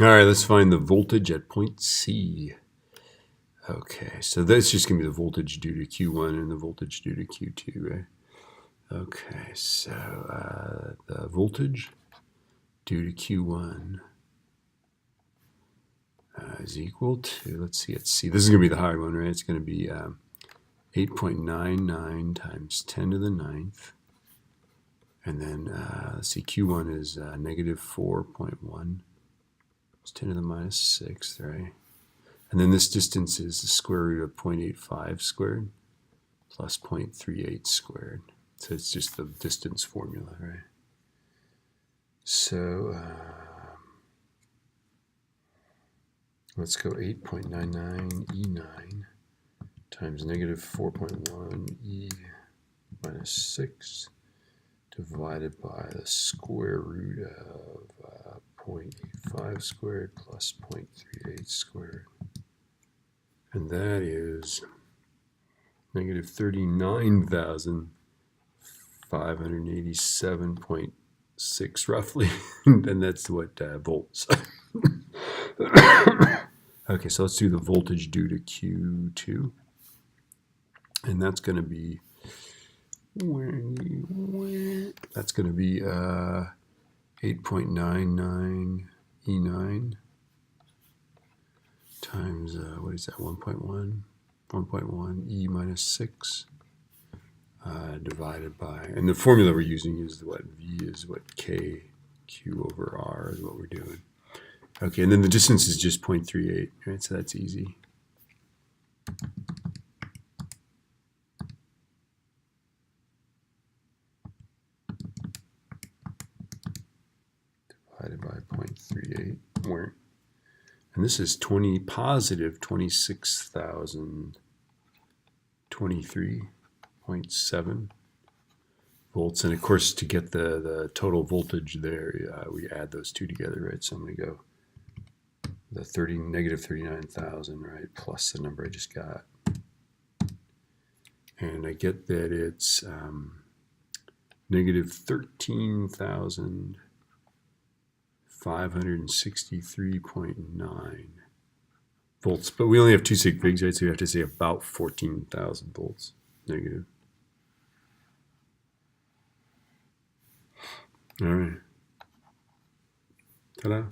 All right, let's find the voltage at point C. Okay, so that's just going to be the voltage due to Q1 and the voltage due to Q2, right? Okay, so the voltage due to Q1 is equal to, let's see, it's C. This is going to be the higher one, right? It's going to be 8.99 times 10 to the 9th. And then, let's see, Q1 is negative 4.1. It's 10 to the minus 6th, right? And then this distance is the square root of 0.85 squared plus 0.38 squared. So it's just the distance formula, right? So let's go 8.99 E9 times negative 4.1 E minus 6 divided by the square root of 0.85 squared plus 0.38 squared. And that is negative 39,587.6 roughly. And that's what volts. Okay, so let's do the voltage due to Q2. And that's going to be, that's going to be 8.99 E9 times, what is that, 1.1? 1.1 E minus 6 divided by, and the formula we're using is what V is what K Q over R is what we're doing. Okay, and then the distance is just 0.38, right? So that's easy. Divided by 0.38. And this is positive 26,023.7 volts. And of course, to get the total voltage there, we add those two together, right? So I'm going to go the negative 39,000, right, plus the number I just got. And I get that it's negative 13,563.9 volts. But we only have two sig figs, right? So we have to say about 14,000 volts negative. All right. Ta-da.